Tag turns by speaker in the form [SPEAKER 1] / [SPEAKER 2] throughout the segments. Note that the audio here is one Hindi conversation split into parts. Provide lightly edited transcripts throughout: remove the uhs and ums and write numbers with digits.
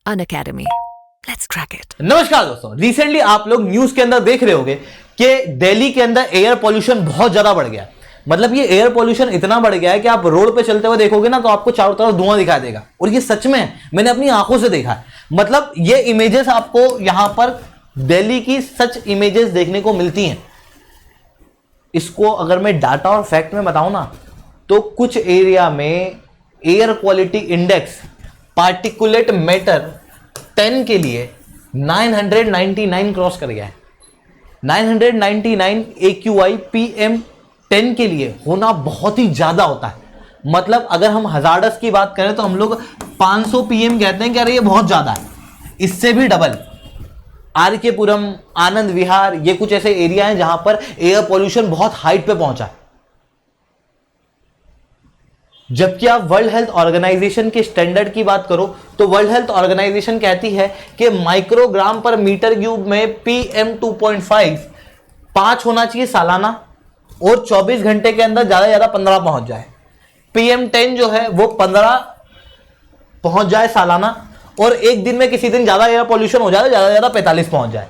[SPEAKER 1] Unacademy. Let's crack it.
[SPEAKER 2] नमस्कार दोस्तों, रिसेंटली आप लोग न्यूज के अंदर देख रहे होंगे कि दिल्ली के अंदर एयर पॉल्यूशन बहुत ज्यादा बढ़ गया है। मतलब ये एयर पॉल्यूशन इतना बढ़ गया है कि आप रोड पे चलते हुए देखोगे ना तो आपको चारों तरफ धुआं दिखाई देगा, और ये सच में है, मैंने अपनी आंखों से देखा है। मतलब ये इमेजेस आपको यहां पर दिल्ली की सच इमेजेस देखने को मिलती हैं। इसको अगर मैं डाटा और फैक्ट में बताऊं ना तो कुछ एरिया में air quality index particulate matter 10 के लिए 999 क्रॉस कर गया है। 999 AQI PM10 के लिए होना बहुत ही ज्यादा होता है। मतलब अगर हम हजार्डस की बात करें तो हम लोग 500 PM कहते हैं कि अरे ये बहुत ज्यादा है, इससे भी डबल। RK पुरम, आनंद विहार, ये कुछ ऐसे एरिया हैं जहां पर एयर पॉल्यूशन बहुत हाइट पे पहुंचा है। जबकि आप वर्ल्ड हेल्थ ऑर्गेनाइजेशन के स्टैंडर्ड की बात करो तो वर्ल्ड हेल्थ ऑर्गेनाइजेशन कहती है कि माइक्रोग्राम पर मीटर क्यूब में PM2.5 5 होना चाहिए सालाना, और 24 घंटे के अंदर ज्यादा से ज्यादा 15 पहुंच जाए। PM10 जो है वो 15 पहुंच जाए सालाना, और एक दिन में किसी दिन ज्यादा एयर पॉल्यूशन हो जाए तो ज्यादा से ज्यादा 45 पहुंच जाए।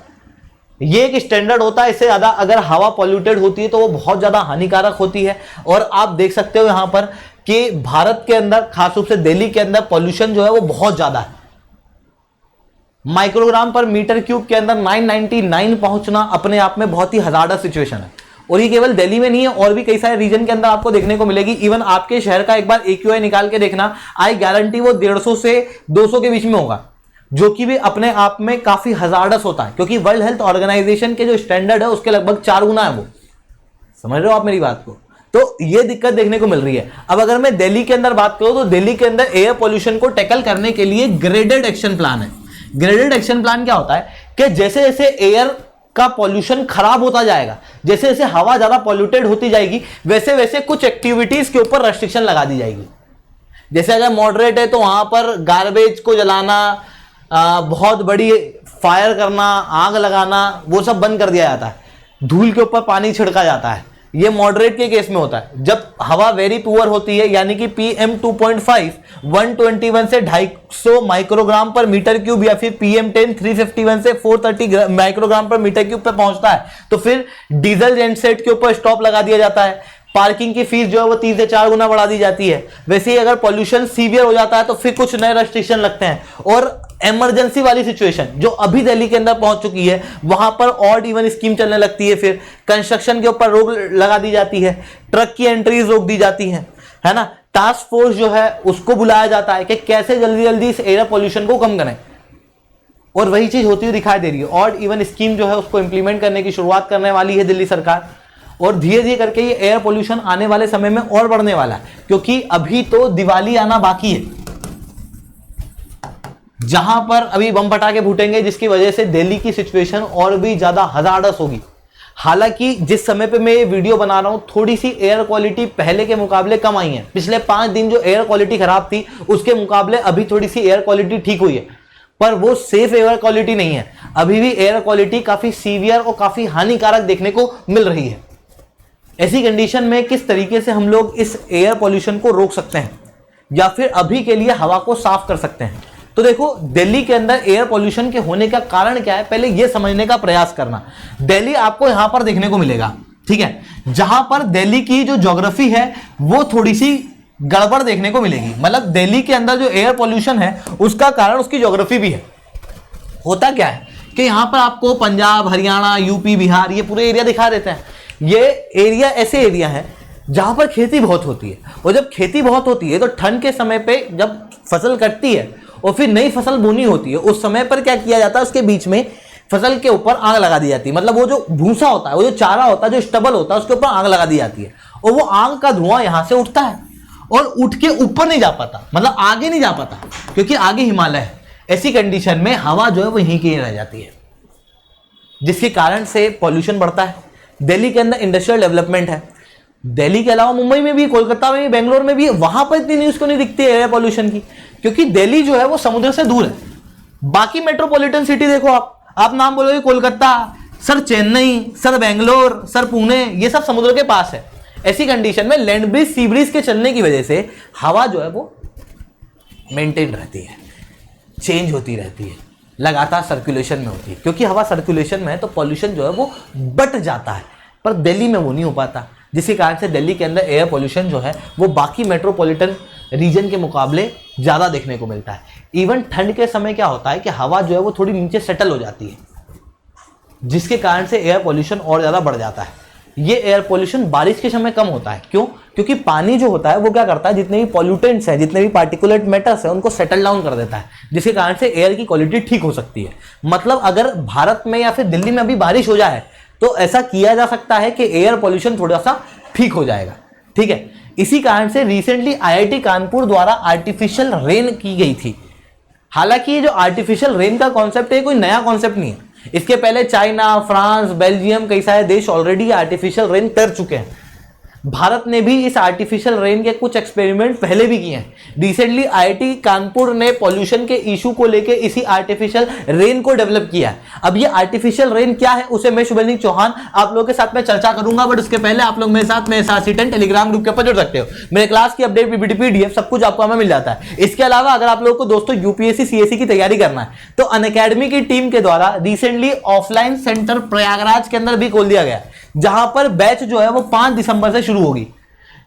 [SPEAKER 2] ये एक स्टैंडर्ड होता है। इससे ज्यादा अगर हवा पॉल्यूटेड होती है तो वो बहुत ज्यादा हानिकारक होती है। और आप देख सकते हो यहां पर कि भारत के अंदर, खासतौर से दिल्ली के अंदर पॉल्यूशन जो है वो बहुत ज्यादा है। माइक्रोग्राम पर मीटर क्यूब के अंदर 999 पहुंचना अपने आप में बहुत ही हजार्डस सिचुएशन है। और ये केवल दिल्ली में नहीं है, और भी कई सारे रीजन के अंदर आपको देखने को मिलेगी। इवन आपके शहर का एक बार AQI निकाल के देखना, आई गारंटी वो 150 से 200 के बीच में होगा, जो कि भी अपने आप में काफी हजार्डस होता है, क्योंकि वर्ल्ड हेल्थ ऑर्गेनाइजेशन के जो स्टैंडर्ड है उसके लगभग 4 गुना है वो। समझ रहे हो आप मेरी बात को? तो ये दिक्कत देखने को मिल रही है। अब अगर मैं दिल्ली के अंदर बात करूं तो दिल्ली के अंदर एयर पॉल्यूशन को टैकल करने के लिए ग्रेडेड एक्शन प्लान है। ग्रेडेड एक्शन प्लान क्या होता है कि जैसे जैसे एयर का पॉल्यूशन खराब होता जाएगा, जैसे जैसे हवा ज्यादा पॉल्यूटेड होती जाएगी, वैसे वैसे कुछ एक्टिविटीज के ऊपर रेस्ट्रिक्शन लगा दी जाएगी। जैसे अगर मॉडरेट है तो वहां पर गार्बेज को जलाना, बहुत बड़ी फायर करना, आग लगाना, वो सब बंद कर दिया जाता है। धूल के ऊपर पानी छिड़का जाता है। ये मॉडरेट के केस में होता है। जब हवा वेरी पुअर होती है, यानी कि PM2.5 121 से 250 माइक्रोग्राम पर मीटर क्यूब, या फिर PM10 351 से 430 माइक्रोग्राम पर मीटर क्यूब पे पहुंचता है, तो फिर डीजल जेनसेट के ऊपर स्टॉप लगा दिया जाता है। पार्किंग की फीस जो है वो 3 से 4 गुना बढ़ा दी जाती है। वैसे ही अगर पॉल्यूशन सीवियर हो जाता है तो फिर कुछ नए रेस्ट्रिक्शन लगते हैं। और इमरजेंसी वाली सिचुएशन जो अभी दिल्ली के अंदर पहुंच चुकी है, वहां पर ऑड इवन स्कीम चलने लगती है। फिर कंस्ट्रक्शन के ऊपर रोक लगा दी जाती है, ट्रक की एंट्रीज रोक दी जाती है ना। टास्क फोर्स जो है उसको बुलाया जाता है कि कैसे जल्दी जल्दी इस एयर पॉल्यूशन को कम करें, और वही चीज होती हुई दिखाई दे रही है। ऑड इवन स्कीम जो है उसको इंप्लीमेंट करने की शुरुआत करने वाली है दिल्ली सरकार, और धीरे धीरे करके ये एयर पॉल्यूशन आने वाले समय में और बढ़ने वाला है, क्योंकि अभी तो दिवाली आना बाकी है, जहां पर अभी बम पटाखे फूटेंगे, जिसकी वजह से दिल्ली की सिचुएशन और भी ज्यादा हजार्डस होगी। हालांकि जिस समय पे मैं ये वीडियो बना रहा हूं, थोड़ी सी एयर क्वालिटी पहले के मुकाबले कम आई है। पिछले 5 दिन जो एयर क्वालिटी खराब थी उसके मुकाबले अभी थोड़ी सी एयर क्वालिटी ठीक हुई है, पर वो सेफ एयर क्वालिटी नहीं है। अभी भी एयर क्वालिटी काफी सीवियर और काफी हानिकारक देखने को मिल रही है। ऐसी कंडीशन में किस तरीके से हम लोग इस एयर पॉल्यूशन को रोक सकते हैं, या फिर अभी के लिए हवा को साफ कर सकते हैं? तो देखो, दिल्ली के अंदर एयर पॉल्यूशन के होने का कारण क्या है, पहले यह समझने का प्रयास करना। दिल्ली आपको यहां पर देखने को मिलेगा, ठीक है, जहां पर दिल्ली की जो ज्योग्राफी है वो थोड़ी सी गड़बड़ देखने को मिलेगी। मतलब दिल्ली के अंदर जो एयर पॉल्यूशन है उसका कारण उसकी ज्योग्राफी भी है। होता क्या है कि यहां पर आपको पंजाब, हरियाणा, यूपी, बिहार, ये पूरे एरिया दिखा देते हैं। ये एरिया ऐसे एरिया है जहां पर खेती बहुत होती है, और जब खेती बहुत होती है तो ठंड के समय पे जब फसल कटती है और फिर नई फसल बोनी होती है, उस समय पर क्या किया जाता है, उसके बीच में फसल के ऊपर आग लगा दी जाती है। मतलब वो जो भूसा होता है, वो जो चारा होता है, जो स्टबल होता है, उसके ऊपर आग लगा दी जाती है, और वो आग का धुआं यहां से उठता है और उठ के ऊपर नहीं जा पाता, मतलब आगे नहीं जा पाता, क्योंकि आगे हिमालय है। ऐसी कंडीशन में हवा जो है वो यहीं की रह जाती है, जिसके कारण से पॉल्यूशन बढ़ता है। दिल्ली के अंदर इंडस्ट्रियल डेवलपमेंट है। दिल्ली के अलावा मुंबई में भी, कोलकाता में भी, बेंगलोर में भी, वहां पर इतनी न्यूज क्यों नहीं दिखती है एयर पॉल्यूशन की? क्योंकि दिल्ली जो है वो समुद्र से दूर है। बाकी मेट्रोपॉलिटन सिटी देखो, आप नाम बोलोगे Kolkata, sir Chennai, sir Bangalore, sir Pune, ये सब समुद्र के पास है। ऐसी कंडीशन में लैंड ब्रिज, सी ब्रिज के चलने की वजह से हवा जो है वो मेंटेन रहती है। चेंज होती रहती है, लगातार सर्कुलेशन में होती है, क्योंकि हवा सर्कुलेशन में है तो पॉल्यूशन जो है वो बट जाता है, पर दिल्ली में वो नहीं हो पाता, जिसके कारण से दिल्ली के अंदर एयर पॉल्यूशन जो है वो बाकी मेट्रोपॉलिटन रीजन के मुकाबले ज़्यादा देखने को मिलता है। इवन ठंड के समय क्या होता है कि हवा जो है वो थोड़ी नीचे सेटल हो जाती है, जिसके कारण से एयर पॉल्यूशन और ज़्यादा बढ़ जाता है। ये एयर पॉल्यूशन बारिश के समय कम होता है, क्यों? क्योंकि पानी जो होता है वो क्या करता है, जितने भी पॉल्यूटेंट्स हैं, जितने भी पार्टिकुलेट मैटर्स हैं, उनको सेटल डाउन कर देता है, जिसके कारण से एयर की क्वालिटी ठीक हो सकती है। मतलब अगर भारत में या फिर दिल्ली में अभी बारिश हो जाए तो ऐसा किया जा सकता है कि एयर पॉल्यूशन थोड़ा सा ठीक हो जाएगा, ठीक है। इसी कारण से रिसेंटली आईआईटी कानपुर द्वारा आर्टिफिशियल रेन की गई थी। हालांकि ये जो आर्टिफिशियल रेन का कॉन्सेप्ट है कोई नया कॉन्सेप्ट नहीं है, इसके पहले चाइना, फ्रांस, बेल्जियम, कई सारे देश ऑलरेडी आर्टिफिशियल रेन कर चुके हैं। भारत ने भी इस आर्टिफिशियल रेन के कुछ एक्सपेरिमेंट पहले भी किए हैं। रिसेंटली आईआईटी कानपुर ने पॉल्यूशन के इशू को लेकर इसी आर्टिफिशियल रेन को डेवलप किया है। अब ये आर्टिफिशियल रेन क्या है उसे मैं शुभेंद्र चौहान आप लोगों के साथ में चर्चा करूंगा, बट उसके पहले आप लोग मेरे साथ में SRC10 टेलीग्राम ग्रुप के ऊपर जुड़ सकते हो। मेरे क्लास की अपडेट, PPT, PDF सब कुछ आपको हमें मिल जाता है। इसके अलावा अगर आप लोगों को दोस्तों UPSC CSE की तैयारी करना है तो अनअकैडमी की टीम के द्वारा रिसेंटली ऑफलाइन सेंटर प्रयागराज के अंदर भी खोल दिया गया, जहां पर बैच जो है वो 5 दिसंबर से शुरू होगी।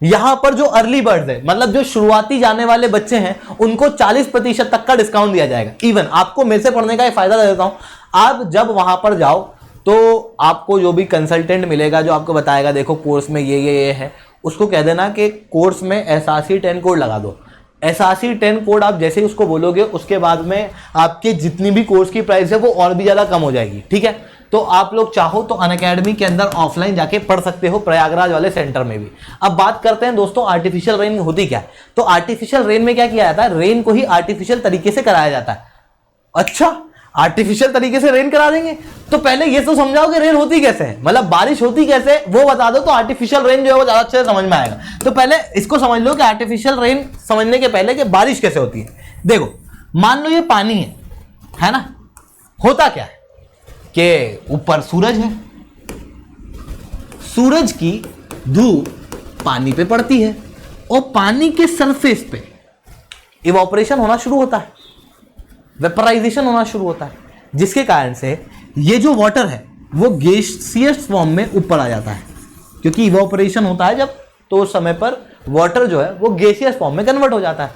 [SPEAKER 2] यहां पर जो अर्ली बर्ड है, मतलब जो शुरुआती जाने वाले बच्चे हैं, उनको 40% तक का डिस्काउंट दिया जाएगा। इवन आपको मेरे से पढ़ने का एक फायदा दे देता हूं, आप जब वहां पर जाओ तो आपको जो भी कंसल्टेंट मिलेगा जो आपको बताएगा देखो कोर्स में ये है, उसको कह देना कि कोर्स में SRC10 कोड लगा दो। SRC10 कोड आप जैसे ही उसको बोलोगे उसके बाद में आपके जितनी भी कोर्स की प्राइस है वो और भी ज्यादा कम हो जाएगी, ठीक है। तो आप लोग चाहो तो अनअकैडमी के अंदर ऑफलाइन जाके पढ़ सकते हो, प्रयागराज वाले सेंटर में भी। अब बात करते हैं दोस्तों आर्टिफिशियल रेन होती क्या है। तो आर्टिफिशियल रेन में क्या किया जाता है, रेन को ही आर्टिफिशियल तरीके से कराया जाता है। अच्छा, आर्टिफिशियल तरीके से रेन करा देंगे, तो पहले ये तो समझाओ कि रेन होती कैसे है, मतलब बारिश होती कैसे वो बता दो, तो आर्टिफिशियल रेन जो है वो ज्यादा अच्छे से समझ में आएगा। तो पहले इसको समझ लो कि आर्टिफिशियल रेन समझने के पहले कि बारिश कैसे होती है। देखो मान लो ये पानी है ना, होता क्या है कि ऊपर सूरज है, सूरज की धूप पानी पे पड़ती है और पानी के सरफेस पे इवोपरेशन होना शुरू होता है, वेपराइजेशन होना शुरू होता है, जिसके कारण से ये जो वाटर है वो गैसियस फॉर्म में ऊपर आ जाता है। क्योंकि इवोपरेशन होता है जब, तो उस समय पर वाटर जो है वो गैसियस फॉर्म में कन्वर्ट हो जाता है।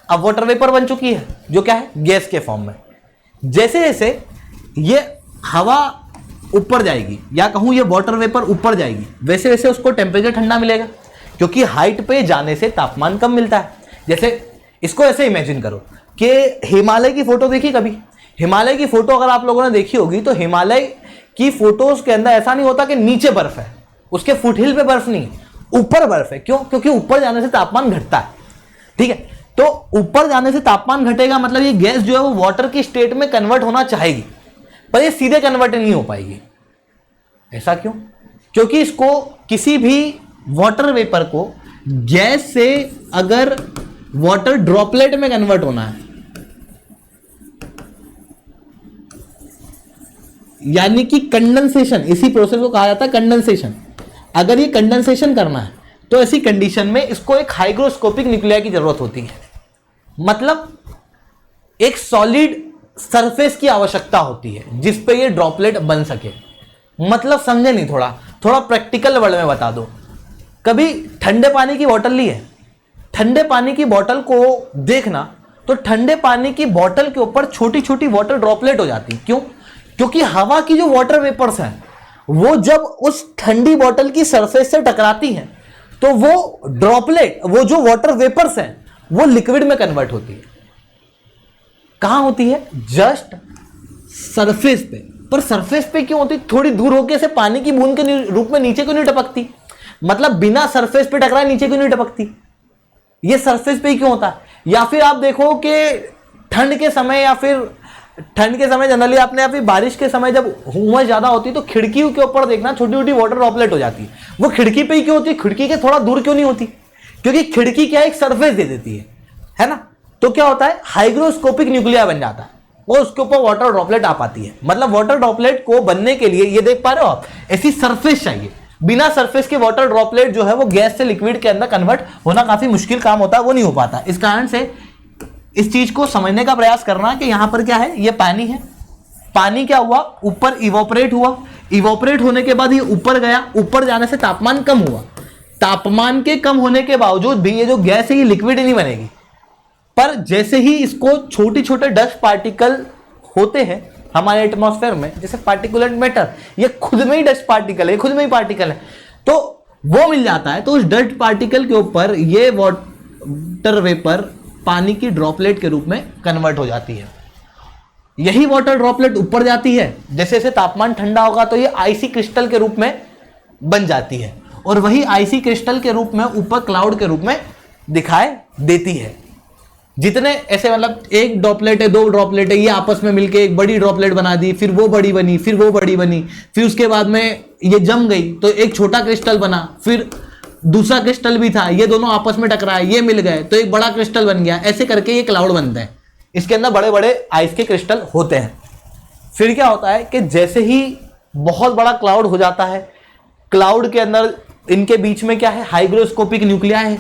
[SPEAKER 2] अब वाटर वेपर बन चुकी है जो क्या है, गैस के फॉर्म में। जैसे जैसे ये हवा ऊपर जाएगी या कहूं ये वाटर वेपर ऊपर जाएगी, वैसे वैसे उसको टेम्परेचर ठंडा मिलेगा, क्योंकि हाइट पे जाने से तापमान कम मिलता है। जैसे इसको ऐसे इमेजिन करो कि हिमालय की फोटो देखी कभी, हिमालय की फोटो अगर आप लोगों ने देखी होगी तो हिमालय की फोटोज के अंदर ऐसा नहीं होता कि नीचे बर्फ है, उसके फुटहिल पे बर्फ नहीं है, ऊपर बर्फ है। क्यों? क्योंकि ऊपर जाने से तापमान घटता है, ठीक है। तो ऊपर जाने से तापमान घटेगा, मतलब ये गैस जो है वो वाटर की स्टेट में कन्वर्ट होना चाहेगी, पर ये सीधे कन्वर्ट नहीं हो पाएगी। ऐसा क्यों? क्योंकि इसको किसी भी वाटर वेपर को गैस से अगर वाटर ड्रॉपलेट में कन्वर्ट होना है, यानी कि कंडेंसेशन, इसी प्रोसेस को कहा जाता है कंडेंसेशन। अगर ये कंडेंसेशन करना है तो ऐसी कंडीशन में इसको एक हाइग्रोस्कोपिक न्यूक्लिया की जरूरत होती है, मतलब एक सॉलिड सरफेस की आवश्यकता होती है जिस पे ये ड्रॉपलेट बन सके। मतलब समझे नहीं, थोड़ा प्रैक्टिकल वर्ड में बता दो। कभी ठंडे पानी की बोतल ली है, ठंडे पानी की बोतल को देखना तो ठंडे पानी की बोतल के ऊपर छोटी छोटी वाटर ड्रॉपलेट हो जाती। क्यों? क्योंकि हवा की जो वाटर वेपर्स हैं वो जब उस ठंडी बोतल की सरफेस से टकराती हैं तो वो ड्रॉपलेट, वो जो वाटर वेपर्स हैं वो लिक्विड में कन्वर्ट होती है। कहां होती है? जस्ट सरफेस पे। पर सरफेस पे क्यों होती? थोड़ी दूर होकर से पानी की बूंद के रूप में नीचे क्यों नहीं टपकती? मतलब बिना सरफेस पे टकराए नीचे क्यों नहीं टपकती? ये सरफेस पे ही क्यों होता है? या फिर आप देखो कि ठंड के समय, या फिर ठंड के समय जनरली आपने या फिर बारिश के समय जब उमस ज्यादा होती है तो खिड़की के ऊपर देखना छोटी छोटी वाटर ड्रॉपलेट हो जाती है। वो खिड़की पे ही क्यों होती है? खिड़की के थोड़ा दूर क्यों नहीं होती? क्योंकि खिड़की क्या एक सरफेस दे देती है ना। तो क्या होता है, हाइग्रोस्कोपिक न्यूक्लिया बन जाता है और उसके ऊपर वाटर ड्रॉपलेट आ पाती है। मतलब वाटर ड्रॉपलेट को बनने के लिए, ये देख पा रहे हो आप, ऐसी सरफेस चाहिए। बिना सरफेस के वाटर ड्रॉपलेट जो है वो गैस से लिक्विड के अंदर कन्वर्ट होना काफी मुश्किल काम होता है, वो नहीं हो पाता। इस कारण से इस चीज को समझने का प्रयास करना कि यहां पर क्या है, ये पानी है, पानी क्या हुआ, ऊपर इवोपरेट हुआ, इवोपरेट होने के बाद ये ऊपर गया, ऊपर जाने से तापमान कम हुआ, तापमान के कम होने के बावजूद भी ये जो गैस है ये लिक्विड नहीं बनेगी, पर जैसे ही इसको छोटे छोटे डस्ट पार्टिकल होते हैं हमारे एटमॉस्फेयर में, जैसे पार्टिकुलेट मैटर, ये खुद में ही डस्ट पार्टिकल है, खुद में ही पार्टिकल है, तो वो मिल जाता है, तो उस डस्ट पार्टिकल के ऊपर ये वाटर वेपर पानी की ड्रॉपलेट के रूप में कन्वर्ट हो जाती है। यही वाटर ड्रॉपलेट ऊपर जाती है, जैसे जैसे तापमान ठंडा होगा तो ये आइसी क्रिस्टल के रूप में बन जाती है, और वही आइसी क्रिस्टल के रूप में ऊपर क्लाउड के रूप में दिखाई देती है। जितने ऐसे मतलब एक ड्रॉपलेट है, दो ड्रॉपलेट है, ये आपस में मिलके एक बड़ी ड्रॉपलेट बना दी, फिर वो बड़ी बनी, फिर वो बड़ी बनी, फिर उसके बाद में ये जम गई तो एक छोटा क्रिस्टल बना, फिर दूसरा क्रिस्टल भी था, ये दोनों आपस में टकराए, ये मिल गए तो एक बड़ा क्रिस्टल बन गया। ऐसे करके ये क्लाउड बनते हैं, इसके अंदर बड़े बड़े आइस के क्रिस्टल होते हैं। फिर क्या होता है कि जैसे ही बहुत बड़ा क्लाउड हो जाता है, क्लाउड के अंदर इनके बीच में क्या है, हाइग्रोस्कोपिक न्यूक्लिया है,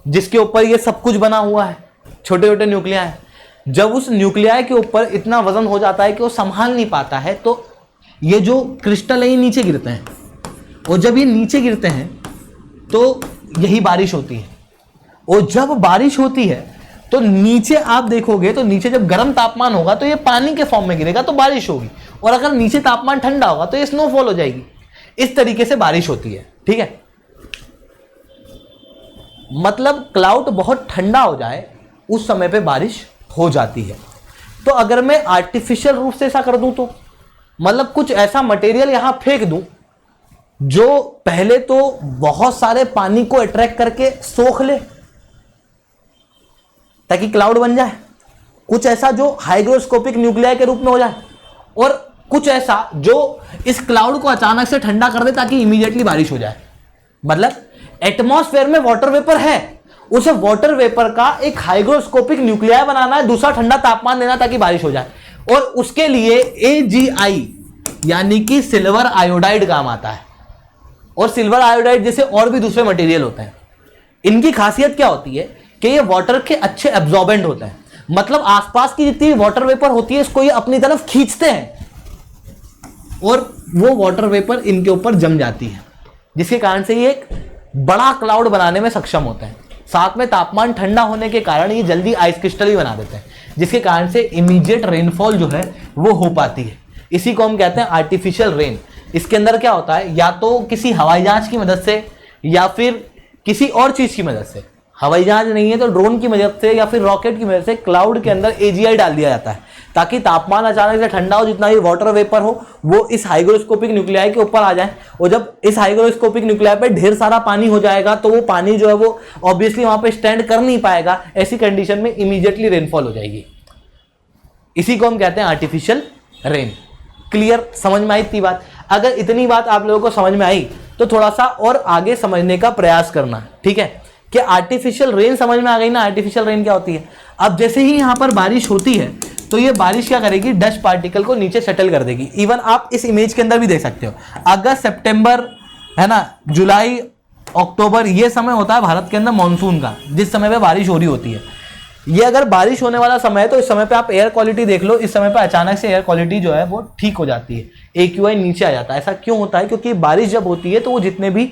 [SPEAKER 2] जिसके ऊपर ये सब कुछ बना हुआ है, छोटे छोटे न्यूक्लिया है। जब उस न्यूक्लिया के ऊपर इतना वजन हो जाता है कि वो संभाल नहीं पाता है, तो ये जो क्रिस्टल है ये नीचे गिरते हैं, और जब ये नीचे गिरते हैं तो यही बारिश होती है। और जब बारिश होती है तो नीचे आप देखोगे तो नीचे जब गर्म तापमान होगा तो ये पानी के फॉर्म में गिरेगा तो बारिश होगी, और अगर नीचे तापमान ठंडा होगा तो ये स्नोफॉल हो जाएगी। इस तरीके से बारिश होती है, ठीक है। मतलब क्लाउड बहुत ठंडा हो जाए उस समय पे बारिश हो जाती है। तो अगर मैं आर्टिफिशियल रूप से ऐसा कर दूं तो मतलब कुछ ऐसा मटेरियल यहां फेंक दूं जो पहले तो बहुत सारे पानी को अट्रैक्ट करके सोख ले ताकि क्लाउड बन जाए, कुछ ऐसा जो हाइग्रोस्कोपिक न्यूक्लियाई के रूप में हो जाए, और कुछ ऐसा जो इस क्लाउड को अचानक से ठंडा कर दे ताकि इमीडिएटली बारिश हो जाए। मतलब एटमॉस्फेयर में वाटर वेपर है, उसे वाटर वेपर का एक हाइग्रोस्कोपिक न्यूक्लियाई बनाना है, दूसरा ठंडा तापमान देना ताकि बारिश हो जाए, और उसके लिए AgI यानी कि सिल्वर आयोडाइड काम आता है। और सिल्वर आयोडाइड जैसे और भी दूसरे मटेरियल होते हैं, इनकी खासियत क्या होती है कि ये वाटर के अच्छे एब्जॉर्बेंट होते हैं, मतलब आसपास की जितनी वाटर वेपर होती है इसको ये अपनी तरफ खींचते हैं और वो वाटर वेपर इनके ऊपर जम जाती है, जिसके कारण से ये एक बड़ा क्लाउड बनाने में सक्षम होते हैं। साथ में तापमान ठंडा होने के कारण ये जल्दी आइस क्रिस्टल भी बना देते हैं, जिसके कारण से इमीडिएट रेनफॉल जो है वो हो पाती है। इसी को हम कहते हैं आर्टिफिशियल रेन। इसके अंदर क्या होता है, या तो किसी हवाई जहाज की मदद से या फिर किसी और चीज की मदद से, हवाई जहाज नहीं है तो ड्रोन की मदद से या फिर रॉकेट की मदद से क्लाउड के अंदर AgI डाल दिया जाता है ताकि तापमान अचानक से ठंडा हो, जितना भी वाटर वेपर हो वो इस हाइग्रोस्कोपिक न्यूक्लियाई के ऊपर आ जाए। और जब इस हाइग्रोस्कोपिक न्यूक्लियाई पे ढेर सारा पानी हो जाएगा तो वो पानी जो है वो ऑब्वियसली वहां पे स्टैंड कर नहीं पाएगा, ऐसी कंडीशन में इमीडिएटली रेनफॉल हो जाएगी। इसी को हम कहते हैं आर्टिफिशियल रेन। क्लियर, समझ में आई इतनी बात? अगर इतनी बात आप लोगों को समझ में आई तो थोड़ा सा और आगे समझने का प्रयास करना, ठीक है, कि आर्टिफिशियल रेन समझ में आ गई ना, आर्टिफिशियल रेन क्या होती है। अब जैसे ही यहां पर बारिश होती है तो ये बारिश क्या करेगी, डस्ट पार्टिकल को नीचे सेटल कर देगी। इवन आप इस इमेज के अंदर भी देख सकते हो, अगस्त सितंबर है ना, जुलाई अक्टूबर, ये समय होता है भारत के अंदर मानसून का, जिस समय पे बारिश हो रही होती है। ये अगर बारिश होने वाला समय है तो इस समय पे आप एयर क्वालिटी देख लो, इस समय पे अचानक से एयर क्वालिटी जो है वो ठीक हो जाती है, AQI नीचे आ जाता है। ऐसा क्यों होता है? क्योंकि बारिश जब होती है तो वो जितने भी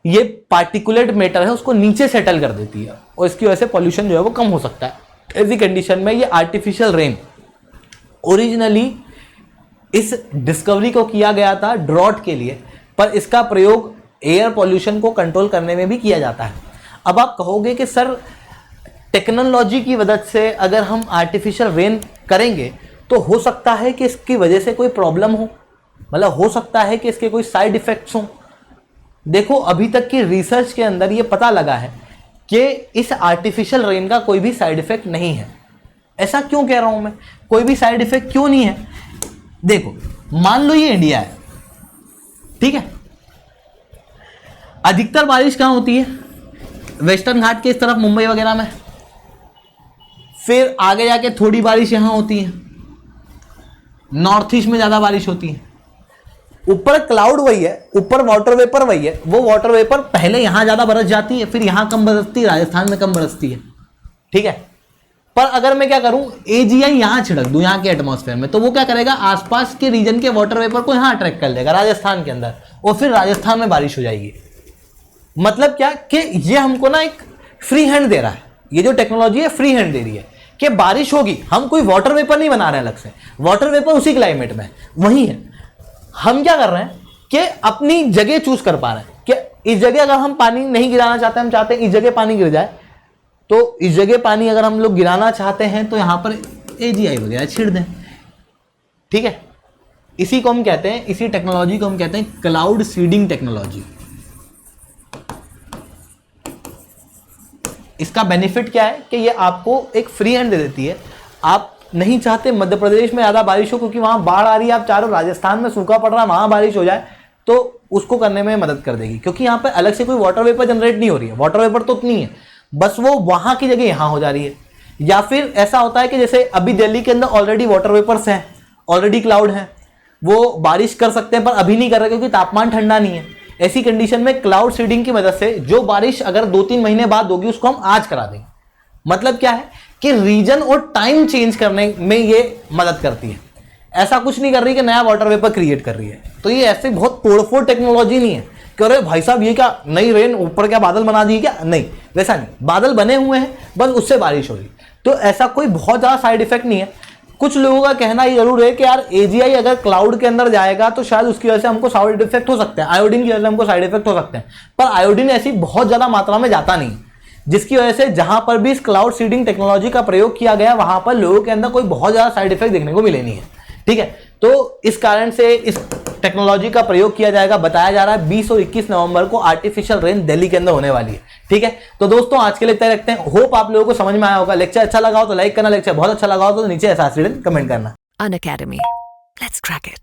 [SPEAKER 2] ये पार्टिकुलेट मैटर है उसको नीचे सेटल कर देती है, और इसकी वजह से पॉल्यूशन जो है वो कम हो सकता है। ऐसी कंडीशन में ये आर्टिफिशियल रेन ओरिजिनली इस डिस्कवरी को किया गया था ड्रॉट के लिए, पर इसका प्रयोग एयर पॉल्यूशन को कंट्रोल करने में भी किया जाता है। अब आप कहोगे कि सर टेक्नोलॉजी की वजह से अगर हम आर्टिफिशियल रेन करेंगे तो हो सकता है कि इसकी वजह से कोई प्रॉब्लम हो, मतलब हो सकता है कि इसके कोई साइड इफेक्ट्स हों। देखो अभी तक की रिसर्च के अंदर ये पता लगा है कि इस आर्टिफिशियल रेन का कोई भी साइड इफेक्ट नहीं है। ऐसा क्यों कह रहा हूं मैं, कोई भी साइड इफेक्ट क्यों नहीं है? देखो मान लो ये इंडिया है, ठीक है, अधिकतर बारिश कहां होती है? वेस्टर्न घाट के इस तरफ, मुंबई वगैरह में। फिर आगे जाके थोड़ी बारिश यहां होती है, नॉर्थ ईस्ट में ज्यादा बारिश होती है। ऊपर क्लाउड वही है, ऊपर वाटर वेपर वही है, वो वाटर वेपर पहले यहां ज्यादा बरस जाती है, फिर यहां कम बरसती है, राजस्थान में कम बरसती है, ठीक है। पर अगर मैं क्या करूं, AGI यहां छिड़क दूं यहाँ के एटमॉस्फेयर में, तो वो क्या करेगा, आसपास के रीजन के वाटर वेपर को यहां अट्रैक्ट कर लेगा राजस्थान के अंदर, और फिर राजस्थान में बारिश हो जाएगी। मतलब क्या कि ये हमको ना एक फ्री हैंड दे रहा है, ये जो टेक्नोलॉजी है फ्री हैंड दे रही है कि बारिश होगी। हम कोई वाटर वेपर नहीं बना रहे हैं अलग से, वाटर वेपर उसी क्लाइमेट में वही है। हम क्या कर रहे हैं कि अपनी जगह चूज कर पा रहे हैं कि इस जगह अगर हम पानी नहीं गिराना चाहते, हम चाहते हैं इस जगह पानी गिर जाए, तो इस जगह पानी अगर हम लोग गिराना चाहते हैं तो यहां पर AGI वगैरह छीड़ दें। ठीक है, इसी को हम कहते हैं, इसी टेक्नोलॉजी को हम कहते हैं क्लाउड सीडिंग टेक्नोलॉजी। इसका बेनिफिट क्या है कि ये आपको एक फ्री हैंड दे देती है। आप नहीं चाहते मध्य प्रदेश में ज़्यादा बारिश हो क्योंकि वहाँ बाढ़ आ रही है, आप चारों राजस्थान में सूखा पड़ रहा है, वहाँ बारिश हो जाए, तो उसको करने में मदद कर देगी, क्योंकि यहाँ पे अलग से कोई वाटर वेपर जनरेट नहीं हो रही है। वाटर वेपर तो उतनी है, बस वो वहाँ की जगह यहाँ हो जा रही है। या फिर ऐसा होता है कि जैसे अभी दिल्ली के अंदर ऑलरेडी वाटर वेपर्स हैं, ऑलरेडी क्लाउड हैं, वो बारिश कर सकते हैं पर अभी नहीं कर रहे क्योंकि तापमान ठंडा नहीं है। ऐसी कंडीशन में क्लाउड सीडिंग की मदद से जो बारिश अगर 2-3 महीने बाद होगी उसको हम आज करा देंगे। मतलब क्या है कि रीजन और टाइम चेंज करने में ये मदद करती है। ऐसा कुछ नहीं कर रही कि नया वाटर वेपर क्रिएट कर रही है। तो ये ऐसे बहुत तोड़फोड़ टेक्नोलॉजी नहीं है कि अरे भाई साहब ये क्या नई रेन ऊपर क्या बादल बना दिए क्या, नहीं, वैसा नहीं। बादल बने हुए हैं, बस उससे बारिश हो रही। तो ऐसा कोई बहुत ज़्यादा साइड इफेक्ट नहीं है। कुछ लोगों का कहना ये जरूर है कि यार AGI अगर क्लाउड के अंदर जाएगा तो शायद उसकी वजह से हमको साइड इफेक्ट हो सकते हैं, आयोडीन की वजह से हमको साइड इफेक्ट हो सकते हैं। पर आयोडीन ऐसी बहुत ज़्यादा मात्रा में जाता नहीं, जिसकी वजह से जहां पर भी इस क्लाउड सीडिंग टेक्नोलॉजी का प्रयोग किया गया वहां पर लोगों के अंदर कोई बहुत ज़्यादा साइड इफेक्ट देखने को मिले नहीं है। ठीक है, तो इस कारण से इस टेक्नोलॉजी का प्रयोग किया जाएगा। बताया जा रहा है 20 और 21 नवंबर को आर्टिफिशियल रेन दिल्ली के अंदर होने वाली है। ठीक है, तो दोस्तों आज के लिए इतना रखते हैं। होप आप लोगों को समझ में आया होगा। लेक्चर अच्छा लगा हो तो लाइक करना, लेक्चर बहुत अच्छा लगा हो तो नीचे ऐसा कमेंट करना।
[SPEAKER 1] Unacademy. Let's crack it.